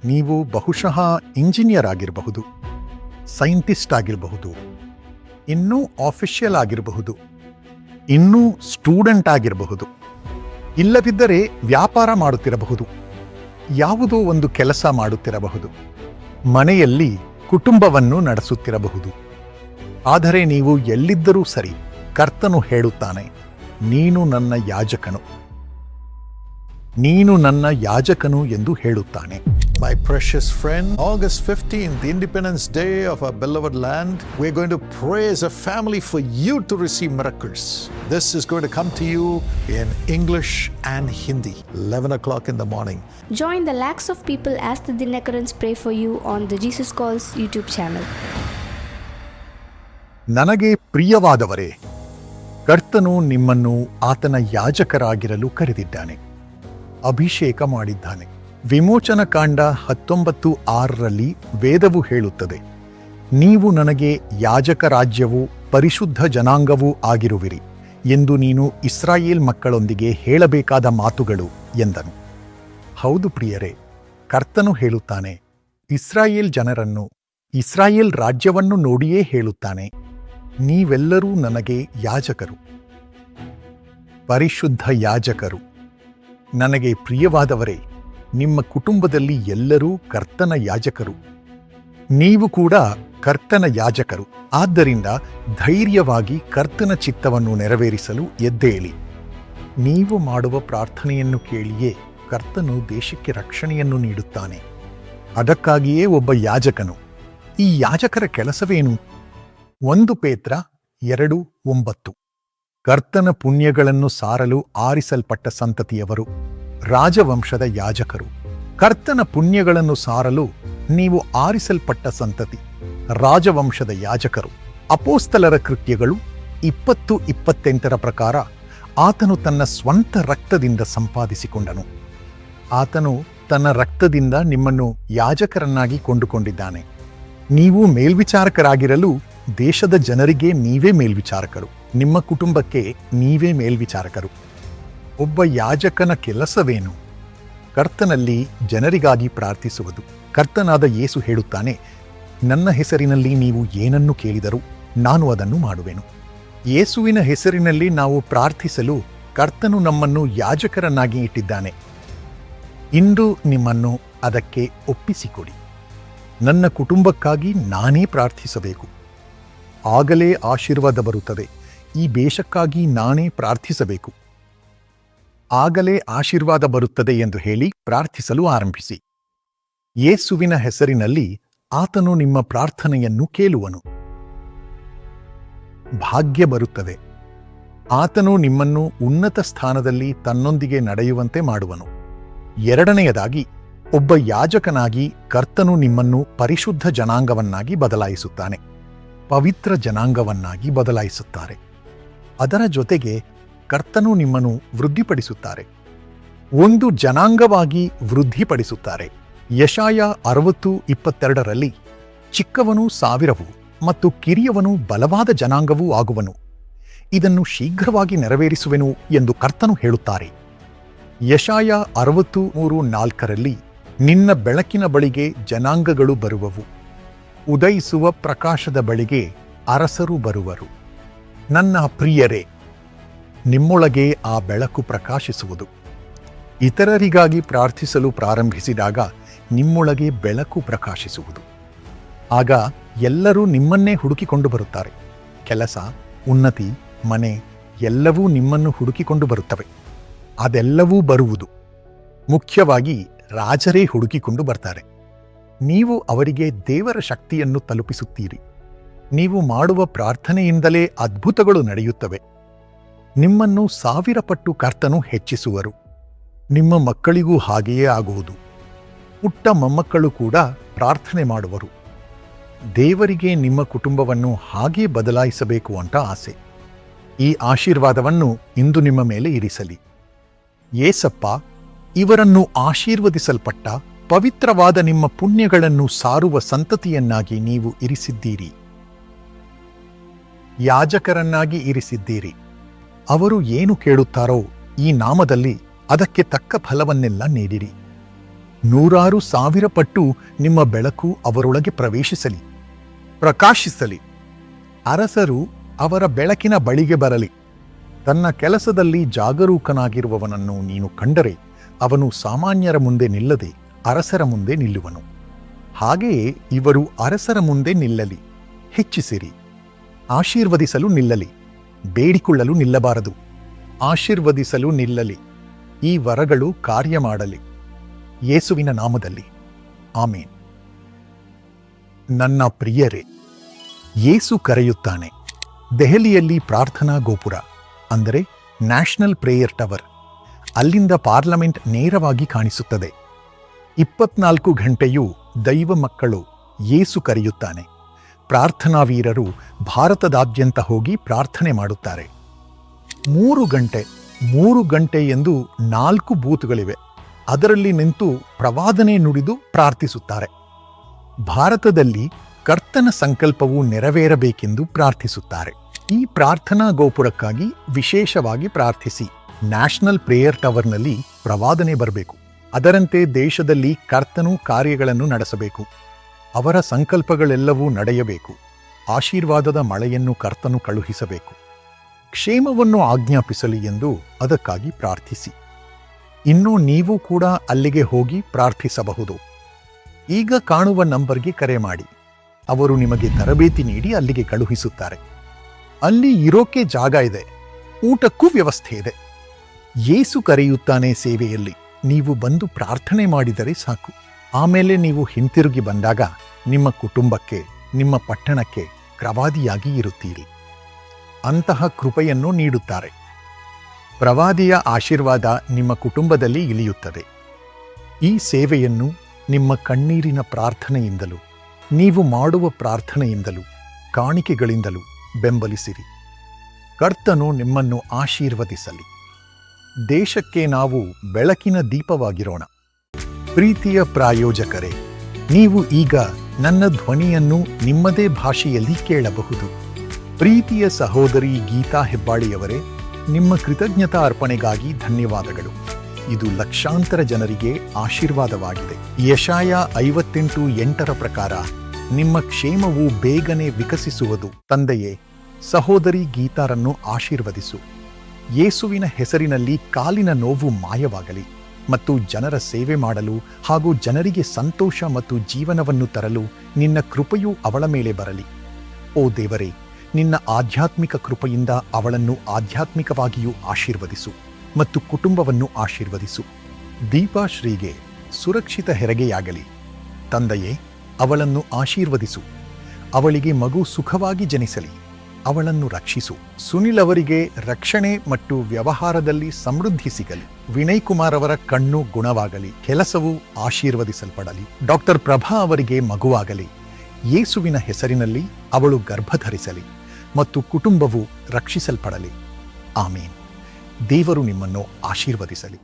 ನೀವು ಬಹುಶಃ ಇಂಜಿನಿಯರ್ ಆಗಿರಬಹುದು, ಸೈಂಟಿಸ್ಟ್ ಆಗಿರಬಹುದು, ಇನ್ನೂ ಆಫಿಷಿಯಲ್ ಆಗಿರಬಹುದು, ಇನ್ನೂ ಸ್ಟೂಡೆಂಟ್ ಆಗಿರಬಹುದು, ಇಲ್ಲದಿದ್ದರೆ ವ್ಯಾಪಾರ ಮಾಡುತ್ತಿರಬಹುದು, ಯಾವುದೋ ಒಂದು ಕೆಲಸ ಮಾಡುತ್ತಿರಬಹುದು, ಮನೆಯಲ್ಲಿ ಕುಟುಂಬವನ್ನು ನಡೆಸುತ್ತಿರಬಹುದು. ಆದರೆ ನೀವು ಎಲ್ಲಿದ್ದರೂ ಸರಿ, ಕರ್ತನು ಹೇಳುತ್ತಾನೆ, ನೀನು ನನ್ನ ಯಾಜಕನು, ನೀನು ನನ್ನ ಯಾಜಕನು ಎಂದು ಹೇಳುತ್ತಾನೆ. My precious friend, August 15th, the Independence Day of our beloved land, we're going to pray as a family for you to receive miracles. This is going to come to you in English and Hindi, 11 o'clock in the morning. Join the lakhs of people as the Dinakarans pray for you on the Jesus Calls YouTube channel. ನನಗೆ ಪ್ರಿಯವಾದವರೇ, ಕರ್ತನು ನಿಮ್ಮನ್ನು ಆತನ ಯಾಜಕರಾಗಿರಲು ಕರೆದಿದ್ದಾನೆ, ಅಭಿಷೇಕ ಮಾಡಿದ್ದಾನೆ. ವಿಮೋಚನ ಕಾಂಡ 19:6 ವೇದವು ಹೇಳುತ್ತದೆ, ನೀವು ನನಗೆ ಯಾಜಕ ರಾಜ್ಯವೂ ಪರಿಶುದ್ಧ ಜನಾಂಗವೂ ಆಗಿರುವಿರಿ ಎಂದು ನೀನು ಇಸ್ರಾಯೇಲ್ ಮಕ್ಕಳೊಂದಿಗೆ ಹೇಳಬೇಕಾದ ಮಾತುಗಳು ಎಂದನು. ಹೌದು ಪ್ರಿಯರೇ, ಕರ್ತನು ಹೇಳುತ್ತಾನೆ, ಇಸ್ರಾಯೇಲ್ ಜನರನ್ನು, ಇಸ್ರಾಯೇಲ್ ರಾಜ್ಯವನ್ನು ನೋಡಿಯೇ ಹೇಳುತ್ತಾನೆ, ನೀವೆಲ್ಲರೂ ನನಗೆ ಯಾಜಕರು, ಪರಿಶುದ್ಧ ಯಾಜಕರು. ನನಗೆ ಪ್ರಿಯವಾದವರೇ, ನಿಮ್ಮ ಕುಟುಂಬದಲ್ಲಿ ಎಲ್ಲರೂ ಕರ್ತನ ಯಾಜಕರು. ನೀವು ಕೂಡ ಕರ್ತನ ಯಾಜಕರು. ಆದ್ದರಿಂದ ಧೈರ್ಯವಾಗಿ ಕರ್ತನ ಚಿತ್ತವನ್ನು ನೆರವೇರಿಸಲು ಎದ್ದೇಳಿ. ನೀವು ಮಾಡುವ ಪ್ರಾರ್ಥನೆಯನ್ನು ಕೇಳಿಯೇ ಕರ್ತನು ದೇಶಕ್ಕೆ ರಕ್ಷಣೆಯನ್ನು ನೀಡುತ್ತಾನೆ. ಅದಕ್ಕಾಗಿಯೇ ಒಬ್ಬ ಯಾಜಕನು. ಈ ಯಾಜಕರ ಕೆಲಸವೇನು? 1 ಪೇತ್ರ 2:9. ಕರ್ತನ ಪುಣ್ಯಗಳನ್ನು ಸಾರಲು ಆರಿಸಲ್ಪಟ್ಟ ಸಂತತಿಯವರು, ರಾಜವಂಶದ ಯಾಜಕರು. ಕರ್ತನ ಪುಣ್ಯಗಳನ್ನು ಸಾರಲು ನೀವು ಆರಿಸಲ್ಪಟ್ಟ ಸಂತತಿ, ರಾಜವಂಶದ ಯಾಜಕರು. ಅಪೋಸ್ತಲರ ಕೃತ್ಯಗಳು 20:28 ಪ್ರಕಾರ ಆತನು ತನ್ನ ಸ್ವಂತ ರಕ್ತದಿಂದ ಸಂಪಾದಿಸಿಕೊಂಡನು. ಆತನು ತನ್ನ ರಕ್ತದಿಂದ ನಿಮ್ಮನ್ನು ಯಾಜಕರನ್ನಾಗಿ ಕೊಂಡುಕೊಂಡಿದ್ದಾನೆ. ನೀವು ಮೇಲ್ವಿಚಾರಕರಾಗಿರಲು ದೇಶದ ಜನರಿಗೆ ನೀವೇ ಮೇಲ್ವಿಚಾರಕರು, ನಿಮ್ಮ ಕುಟುಂಬಕ್ಕೆ ನೀವೇ ಮೇಲ್ವಿಚಾರಕರು. ಒಬ್ಬ ಯಾಜಕನ ಕೆಲಸವೇನು? ಕರ್ತನಲ್ಲಿ ಜನರಿಗಾಗಿ ಪ್ರಾರ್ಥಿಸುವುದು. ಕರ್ತನಾದ ಯೇಸು ಹೇಳುತ್ತಾನೆ, ನನ್ನ ಹೆಸರಿನಲ್ಲಿ ನೀವು ಏನನ್ನು ಕೇಳಿದರೂ ನಾನು ಅದನ್ನು ಮಾಡುವೆನು. ಯೇಸುವಿನ ಹೆಸರಿನಲ್ಲಿ ನಾವು ಪ್ರಾರ್ಥಿಸಲು ಕರ್ತನು ನಮ್ಮನ್ನು ಯಾಜಕರನ್ನಾಗಿ ಇಟ್ಟಿದ್ದಾನೆ. ಇಂದು ನಿಮ್ಮನ್ನು ಅದಕ್ಕೆ ಒಪ್ಪಿಸಿಕೊಡಿ. ನನ್ನ ಕುಟುಂಬಕ್ಕಾಗಿ ನಾನೇ ಪ್ರಾರ್ಥಿಸಬೇಕು, ಆಗಲೇ ಆಶೀರ್ವಾದ ಬರುತ್ತದೆ. ಈ ದೇಶಕ್ಕಾಗಿ ನಾನೇ ಪ್ರಾರ್ಥಿಸಬೇಕು, ಆಗಲೇ ಆಶೀರ್ವಾದ ಬರುತ್ತದೆ ಎಂದು ಹೇಳಿ ಪ್ರಾರ್ಥಿಸಲು ಆರಂಭಿಸಿ. ಯೇಸುವಿನ ಹೆಸರಿನಲ್ಲಿ ಆತನು ನಿಮ್ಮ ಪ್ರಾರ್ಥನೆಯನ್ನು ಕೇಳುವನು. ಭಾಗ್ಯ ಬರುತ್ತದೆ. ಆತನು ನಿಮ್ಮನ್ನು ಉನ್ನತ ಸ್ಥಾನದಲ್ಲಿ ತನ್ನೊಂದಿಗೆ ನಡೆಯುವಂತೆ ಮಾಡುವನು. 2ನೇಯದಾಗಿ, ಒಬ್ಬ ಯಾಜಕನಾಗಿ ಕರ್ತನು ನಿಮ್ಮನ್ನು ಪರಿಶುದ್ಧ ಜನಾಂಗವನ್ನಾಗಿ ಬದಲಾಯಿಸುತ್ತಾನೆ, ಪವಿತ್ರ ಜನಾಂಗವನ್ನಾಗಿ ಬದಲಾಯಿಸುತ್ತಾರೆ. ಅದರ ಜೊತೆಗೆ ಕರ್ತನು ನಿಮ್ಮನ್ನು ವೃದ್ಧಿಪಡಿಸುತ್ತಾರೆ, ಒಂದು ಜನಾಂಗವಾಗಿ ವೃದ್ಧಿಪಡಿಸುತ್ತಾರೆ. ಯೆಶಾಯ 60:22 ಚಿಕ್ಕವನು 1000 ಮತ್ತು ಕಿರಿಯವನು ಬಲವಾದ ಜನಾಂಗವೂ ಆಗುವನು, ಇದನ್ನು ಶೀಘ್ರವಾಗಿ ನೆರವೇರಿಸುವೆನು ಎಂದು ಕರ್ತನು ಹೇಳುತ್ತಾರೆ. ಯೆಶಾಯ 63:4 ನಿನ್ನ ಬೆಳಕಿನ ಬಳಿಗೆ ಜನಾಂಗಗಳು ಬರುವವು, ಉದಯಿಸುವ ಪ್ರಕಾಶದ ಬಳಿಗೆ ಅರಸರು ಬರುವರು. ನನ್ನ ಪ್ರಿಯರೇ, ನಿಮ್ಮೊಳಗೆ ಆ ಬೆಳಕು ಪ್ರಕಾಶಿಸುವುದು. ಇತರರಿಗಾಗಿ ಪ್ರಾರ್ಥಿಸಲು ಪ್ರಾರಂಭಿಸಿದಾಗ ನಿಮ್ಮೊಳಗೆ ಬೆಳಕು ಪ್ರಕಾಶಿಸುವುದು. ಆಗ ಎಲ್ಲರೂ ನಿಮ್ಮನ್ನೇ ಹುಡುಕಿಕೊಂಡು ಬರುತ್ತಾರೆ. ಕೆಲಸ, ಉನ್ನತಿ, ಮನೆ ಎಲ್ಲವೂ ನಿಮ್ಮನ್ನು ಹುಡುಕಿಕೊಂಡು ಬರುತ್ತವೆ. ಅದೆಲ್ಲವೂ ಬರುವುದು. ಮುಖ್ಯವಾಗಿ ರಾಜರೇ ಹುಡುಕಿಕೊಂಡು ಬರ್ತಾರೆ. ನೀವು ಅವರಿಗೆ ದೇವರ ಶಕ್ತಿಯನ್ನು ತಲುಪಿಸುತ್ತೀರಿ. ನೀವು ಮಾಡುವ ಪ್ರಾರ್ಥನೆಯಿಂದಲೇ ಅದ್ಭುತಗಳು ನಡೆಯುತ್ತವೆ. ನಿಮ್ಮನ್ನು 1000 ಪಟ್ಟು ಕರ್ತನು ಹೆಚ್ಚಿಸುವರು. ನಿಮ್ಮ ಮಕ್ಕಳಿಗೂ ಹಾಗೆಯೇ ಆಗುವುದು. ಪುಟ್ಟ ಮೊಮ್ಮಕ್ಕಳು ಕೂಡ ಪ್ರಾರ್ಥನೆ ಮಾಡುವರು. ದೇವರಿಗೆ ನಿಮ್ಮ ಕುಟುಂಬವನ್ನು ಹಾಗೇ ಬದಲಾಯಿಸಬೇಕು ಅಂತ ಆಸೆ. ಈ ಆಶೀರ್ವಾದವನ್ನು ಇಂದು ನಿಮ್ಮ ಮೇಲೆ ಇರಿಸಲಿ. ಯೇಸಪ್ಪ, ಇವರನ್ನು ಆಶೀರ್ವದಿಸಲ್ಪಟ್ಟ ಪವಿತ್ರವಾದ ನಿಮ್ಮ ಪುಣ್ಯಗಳನ್ನು ಸಾರುವ ಸಂತತಿಯನ್ನಾಗಿ ನೀವು ಇರಿಸಿದ್ದೀರಿ, ಯಾಜಕರನ್ನಾಗಿ ಇರಿಸಿದ್ದೀರಿ. ಅವರು ಏನು ಕೇಳುತ್ತಾರೋ ಈ ನಾಮದಲ್ಲಿ ಅದಕ್ಕೆ ತಕ್ಕ ಫಲವನ್ನೆಲ್ಲ ನೀಡಿರಿ. ನೂರಾರು ಸಾವಿರ ಪಟ್ಟು ನಿಮ್ಮ ಬೆಳಕು ಅವರೊಳಗೆ ಪ್ರಕಾಶಿಸಲಿ. ಅರಸರು ಅವರ ಬೆಳಕಿನ ಬಳಿಗೆ ಬರಲಿ. ತನ್ನ ಕೆಲಸದಲ್ಲಿ ಜಾಗರೂಕನಾಗಿರುವವನನ್ನು ನೀನು ಕಂಡರೆ ಅವನು ಸಾಮಾನ್ಯರ ಮುಂದೆ ನಿಲ್ಲದೆ ಅರಸರ ಮುಂದೆ ನಿಲ್ಲುವನು. ಹಾಗೆಯೇ ಇವರು ಅರಸರ ಮುಂದೆ ನಿಲ್ಲಲಿ. ಹೆಚ್ಚಿಸಿರಿ. ಆಶೀರ್ವದಿಸಲು ನಿಲ್ಲಲಿ. ಬೇಡಿಕೊಳ್ಳಲು ನಿಲ್ಲಬಾರದು. ಆಶೀರ್ವದಿಸಲು ನಿಲ್ಲಲಿ. ಈ ವರಗಳು ಕಾರ್ಯ ಮಾಡಲಿ. ಯೇಸುವಿನ ನಾಮದಲ್ಲಿ ಆಮೇನ್. ನನ್ನ ಪ್ರಿಯರೇ, ಯೇಸು ಕರೆಯುತ್ತಾನೆ. ದೆಹಲಿಯಲ್ಲಿ ಪ್ರಾರ್ಥನಾ ಗೋಪುರ ಅಂದರೆ ನ್ಯಾಷನಲ್ ಪ್ರೇಯರ್ ಟವರ್, ಅಲ್ಲಿಂದ ಪಾರ್ಲಿಮೆಂಟ್ ನೇರವಾಗಿ ಕಾಣಿಸುತ್ತದೆ. 24 ಗಂಟೆಯೂ ದೈವ ಮಕ್ಕಳು ಯೇಸು ಕರೆಯುತ್ತಾನೆ. ಪ್ರಾರ್ಥನಾ ವೀರರು ಭಾರತದಾದ್ಯಂತ ಹೋಗಿ ಪ್ರಾರ್ಥನೆ ಮಾಡುತ್ತಾರೆ. 3 ಗಂಟೆ ಎಂದು 4 ಬೂತ್ಗಳಿವೆ. ಅದರಲ್ಲಿ ನಿಂತು ಪ್ರವಾದನೆ ನುಡಿದು ಪ್ರಾರ್ಥಿಸುತ್ತಾರೆ. ಭಾರತದಲ್ಲಿ ಕರ್ತನ ಸಂಕಲ್ಪವು ನೆರವೇರಬೇಕೆಂದು ಪ್ರಾರ್ಥಿಸುತ್ತಾರೆ. ಈ ಪ್ರಾರ್ಥನಾ ಗೋಪುರಕ್ಕಾಗಿ ವಿಶೇಷವಾಗಿ ಪ್ರಾರ್ಥಿಸಿ. ನ್ಯಾಷನಲ್ ಪ್ರೇಯರ್ ಟವರ್ನಲ್ಲಿ ಪ್ರವಾದನೆ ಬರಬೇಕು. ಅದರಂತೆ ದೇಶದಲ್ಲಿ ಕರ್ತನು ಕಾರ್ಯಗಳನ್ನು ನಡೆಸಬೇಕು. ಅವರ ಸಂಕಲ್ಪಗಳೆಲ್ಲವೂ ನಡೆಯಬೇಕು. ಆಶೀರ್ವಾದದ ಮಳೆಯನ್ನು ಕರ್ತನು ಕಳುಹಿಸಬೇಕು. ಕ್ಷೇಮವನ್ನು ಆಜ್ಞಾಪಿಸಲಿ ಎಂದು ಅದಕ್ಕಾಗಿ ಪ್ರಾರ್ಥಿಸಿ. ಇನ್ನು ನೀವು ಕೂಡ ಅಲ್ಲಿಗೆ ಹೋಗಿ ಪ್ರಾರ್ಥಿಸಬಹುದು. ಈಗ ಕಾಣುವ ನಂಬರ್ಗೆ ಕರೆ ಮಾಡಿ. ಅವರು ನಿಮಗೆ ತರಬೇತಿ ನೀಡಿ ಅಲ್ಲಿಗೆ ಕಳುಹಿಸುತ್ತಾರೆ. ಅಲ್ಲಿ ಇರೋಕೆ ಜಾಗ ಇದೆ, ಊಟಕ್ಕೂ ವ್ಯವಸ್ಥೆ ಇದೆ. ಯೇಸು ಕರೆಯುತ್ತಾನೆ ಸೇವೆಯಲ್ಲಿ ನೀವು ಬಂದು ಪ್ರಾರ್ಥನೆ ಮಾಡಿದರೆ ಸಾಕು. ಆಮೇಲೆ ನೀವು ಹಿಂತಿರುಗಿ ಬಂದಾಗ ನಿಮ್ಮ ಕುಟುಂಬಕ್ಕೆ, ನಿಮ್ಮ ಪಟ್ಟಣಕ್ಕೆ ಪ್ರವಾದಿಯಾಗಿ ಇರುತ್ತೀರಿ. ಅಂತಹ ಕೃಪೆಯನ್ನು ನೀಡುತ್ತಾರೆ. ಪ್ರವಾದಿಯ ಆಶೀರ್ವಾದ ನಿಮ್ಮ ಕುಟುಂಬದಲ್ಲಿ ಇಳಿಯುತ್ತದೆ. ಈ ಸೇವೆಯನ್ನು ನಿಮ್ಮ ಕಣ್ಣೀರಿನ ಪ್ರಾರ್ಥನೆಯಿಂದಲೂ, ನೀವು ಮಾಡುವ ಪ್ರಾರ್ಥನೆಯಿಂದಲೂ, ಕಾಣಿಕೆಗಳಿಂದಲೂ ಬೆಂಬಲಿಸಿರಿ. ಕರ್ತನು ನಿಮ್ಮನ್ನು ಆಶೀರ್ವದಿಸಲಿ. ದೇಶಕ್ಕೆ ನಾವು ಬೆಳಕಿನ ದೀಪವಾಗಿರೋಣ. ಪ್ರೀತಿಯ ಪ್ರಾಯೋಜಕರೇ, ನೀವು ಈಗ ನನ್ನ ಧ್ವನಿಯನ್ನು ನಿಮ್ಮದೇ ಭಾಷೆಯಲ್ಲಿ ಕೇಳಬಹುದು. ಪ್ರೀತಿಯ ಸಹೋದರಿ ಗೀತಾ ಹೆಬ್ಬಾಳಿಯವರೇ, ನಿಮ್ಮ ಕೃತಜ್ಞತಾ ಅರ್ಪಣೆಗಾಗಿ ಧನ್ಯವಾದಗಳು. ಇದು ಲಕ್ಷಾಂತರ ಜನರಿಗೆ ಆಶೀರ್ವಾದವಾಗಿದೆ. ಯೆಶಾಯ 58:8 ಪ್ರಕಾರ ನಿಮ್ಮ ಕ್ಷೇಮವು ಬೇಗನೆ ವಿಕಸಿಸುವುದು. ತಂದೆಯೇ, ಸಹೋದರಿ ಗೀತಾರನ್ನು ಆಶೀರ್ವದಿಸು. ಯೇಸುವಿನ ಹೆಸರಿನಲ್ಲಿ ಕಾಲಿನ ನೋವು ಮಾಯವಾಗಲಿ ಮತ್ತು ಜನರ ಸೇವೆ ಮಾಡಲು ಹಾಗೂ ಜನರಿಗೆ ಸಂತೋಷ ಮತ್ತು ಜೀವನವನ್ನು ತರಲು ನಿನ್ನ ಕೃಪೆಯು ಅವಳ ಮೇಲೆ ಬರಲಿ. ಓ ದೇವರೇ, ನಿನ್ನ ಆಧ್ಯಾತ್ಮಿಕ ಕೃಪೆಯಿಂದ ಅವಳನ್ನು ಆಧ್ಯಾತ್ಮಿಕವಾಗಿಯೂ ಆಶೀರ್ವದಿಸು ಮತ್ತು ಕುಟುಂಬವನ್ನು ಆಶೀರ್ವದಿಸು. ದೀಪಾಶ್ರೀಗೆ ಸುರಕ್ಷಿತ ಹೆರಿಗೆಯಾಗಲಿ. ತಂದೆಯೇ, ಅವಳನ್ನು ಆಶೀರ್ವದಿಸು. ಅವಳಿಗೆ ಮಗು ಸುಖವಾಗಿ ಜನಿಸಲಿ. ಅವಳನ್ನು ರಕ್ಷಿಸು. ಸುನಿಲ್ ಅವರಿಗೆ ರಕ್ಷಣೆ ಮತ್ತು ವ್ಯವಹಾರದಲ್ಲಿ ಸಮೃದ್ಧಿ ಸಿಗಲಿ. ವಿನಯ್ ಕುಮಾರ್ ಅವರ ಕಣ್ಣು ಗುಣವಾಗಲಿ. ಕೆಲಸವು ಆಶೀರ್ವದಿಸಲ್ಪಡಲಿ. ಡಾಕ್ಟರ್ ಪ್ರಭಾ ಅವರಿಗೆ ಮಗುವಾಗಲಿ. ಯೇಸುವಿನ ಹೆಸರಿನಲ್ಲಿ ಅವಳು ಗರ್ಭಧರಿಸಲಿ ಮತ್ತು ಕುಟುಂಬವು ರಕ್ಷಿಸಲ್ಪಡಲಿ. ಆಮೇನ್. ದೇವರು ನಿಮ್ಮನ್ನು ಆಶೀರ್ವದಿಸಲಿ.